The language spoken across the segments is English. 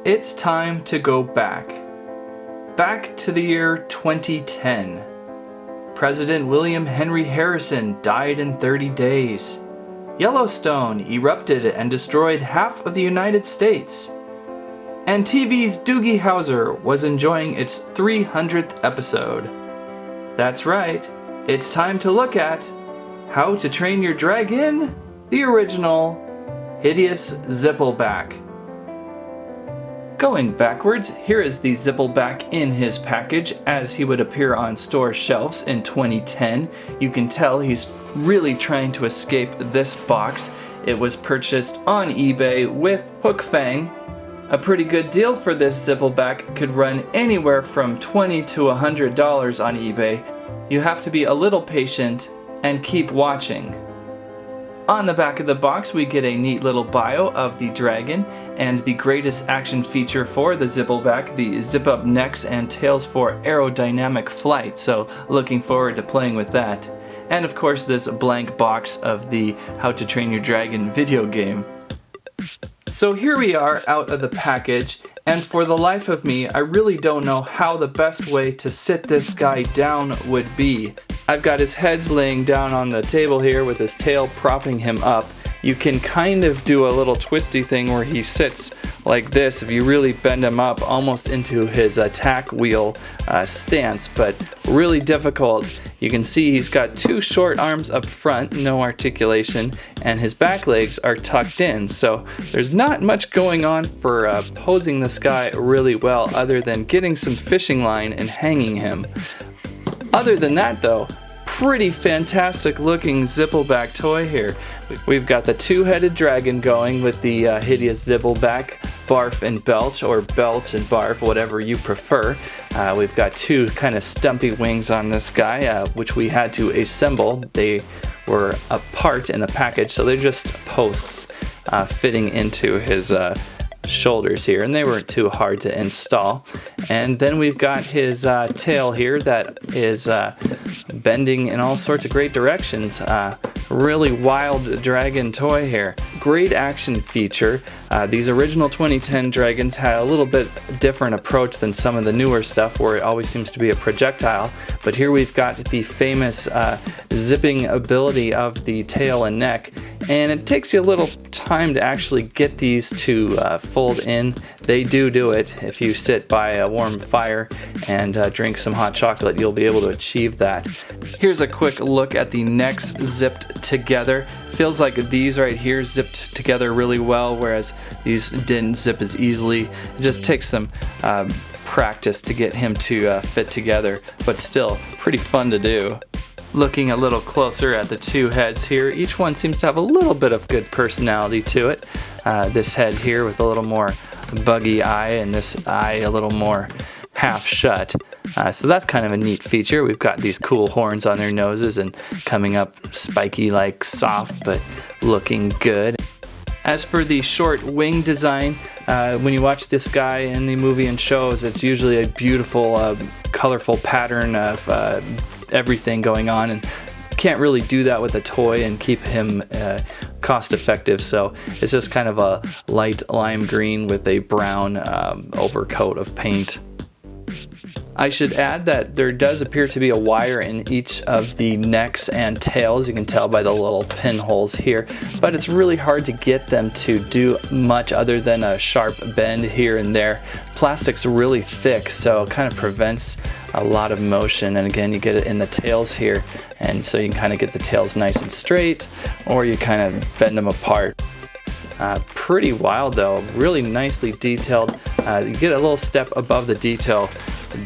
It's time to go back. Back to the year 2010. President William Henry Harrison died in 30 days. Yellowstone erupted and destroyed half of the United States. And TV's Doogie Howser was enjoying its 300th episode. That's right, it's time to look at How to Train Your Dragon, the original Hideous Zippleback. Going backwards, here is the Zippleback in his package as he would appear on store shelves in 2010. You can tell he's really trying to escape this box. It was purchased on eBay with hook fang. A pretty good deal for this Zippleback, could run anywhere from $20 to $100 on eBay. You have to be a little patient and keep watching. On the back of the box we get a neat little bio of the dragon and the greatest action feature for the Zippleback, the zip-up necks and tails for aerodynamic flight, so looking forward to playing with that. And of course this blank box of the How to Train Your Dragon video game. So here we are out of the package, and for the life of me I really don't know how the best way to sit this guy down would be. I've got his heads laying down on the table here with his tail propping him up. You can kind of do a little twisty thing where he sits like this if you really bend him up almost into his attack wheel stance, but really difficult. You can see he's got two short arms up front, no articulation, and his back legs are tucked in, so there's not much going on for posing this guy really well other than getting some fishing line and hanging him. Other than that though, pretty fantastic looking Zippleback toy here. We've got the two-headed dragon going with the Hideous Zippleback, Barf and Belch, or Belch and Barf, whatever you prefer. We've got two kind of stumpy wings on this guy, which we had to assemble. They were apart in the package, so they're just posts fitting into his shoulders here, and they weren't too hard to install. And then we've got his tail here that is bending in all sorts of great directions. Really wild dragon toy here. Great action feature. These original 2010 dragons had a little bit different approach than some of the newer stuff where it always seems to be a projectile, but here we've got the famous zipping ability of the tail and neck, and it takes you a little time to actually get these to fold in. They do it. If you sit by a warm fire and drink some hot chocolate, you'll be able to achieve that. Here's a quick look at the necks zipped together. Feels like these right here zipped together really well, whereas these didn't zip as easily. It just takes some practice to get him to fit together, but still pretty fun to do. Looking a little closer at the two heads here, each one seems to have a little bit of good personality to it. This head here with a little more buggy eye, and this eye a little more half shut. So that's kind of a neat feature. We've got these cool horns on their noses and coming up spiky like soft, but looking good. As for the short wing design, when you watch this guy in the movie and shows, it's usually a beautiful, colorful pattern of everything going on, and can't really do that with a toy and keep him cost effective, so it's just kind of a light lime green with a brown overcoat of paint. I should add that there does appear to be a wire in each of the necks and tails. You can tell by the little pinholes here, but it's really hard to get them to do much other than a sharp bend here and there. Plastic's really thick, so it kind of prevents a lot of motion, and again you get it in the tails here, and so you can kind of get the tails nice and straight, or you kind of bend them apart. Pretty wild though, really nicely detailed. You get a little step above the detail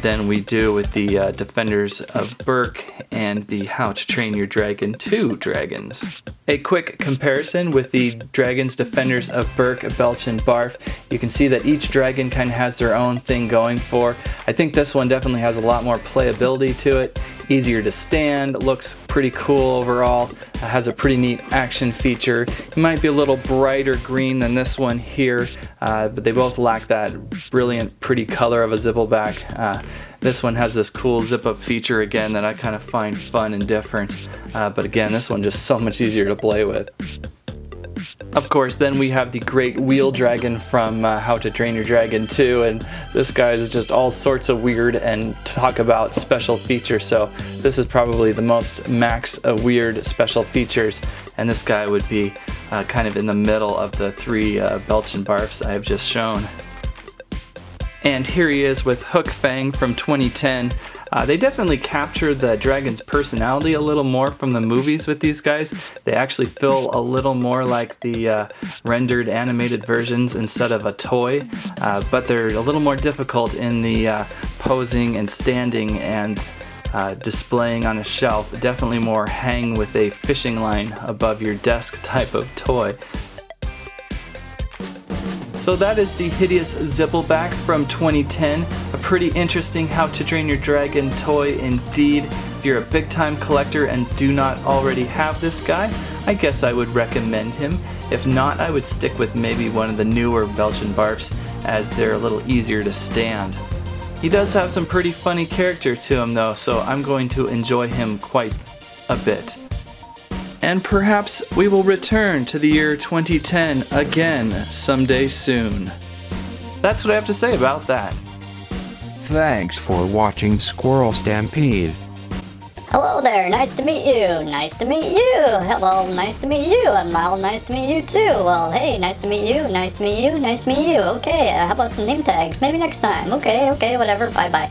than we do with the Defenders of Berk and the How to Train Your Dragon 2 dragons. A quick comparison with the dragons Defenders of Berk, Belch, and Barf. You can see that each dragon kind of has their own thing going for. I think this one definitely has a lot more playability to it. Easier to stand, looks pretty cool overall, has a pretty neat action feature. It might be a little brighter green than this one here, but they both lack that brilliant, pretty color of a Zippleback. This one has this cool zip-up feature again that I kind of find fun and different, but again, this one just so much easier to play with. Of course, then we have the Great Wheel Dragon from How to Train Your Dragon 2, and this guy is just all sorts of weird and talk about special features, so this is probably the most max of weird special features, and this guy would be kind of in the middle of the three Belch and Barfs I have just shown. And here he is with Hook Fang from 2010. They definitely capture the dragon's personality a little more from the movies with these guys. They actually feel a little more like the rendered animated versions instead of a toy, but they're a little more difficult in the posing and standing and displaying on a shelf. Definitely more hang with a fishing line above your desk type of toy. So that is the Hideous Zippleback from 2010. A pretty interesting How to Train Your Dragon toy indeed. If you're a big time collector and do not already have this guy, I guess I would recommend him. If not, I would stick with maybe one of the newer Belch and Barfs, as they're a little easier to stand. He does have some pretty funny character to him though, so I'm going to enjoy him quite a bit. And perhaps we will return to the year 2010 again someday soon. That's what I have to say about that. Thanks for watching Squirrel Stampede. Hello there, nice to meet you. Nice to meet you. Hello, nice to meet you. And well, nice to meet you too. Well, hey, nice to meet you. Nice to meet you. Nice to meet you. Okay, how about some name tags? Maybe next time. Okay, whatever. Bye-bye.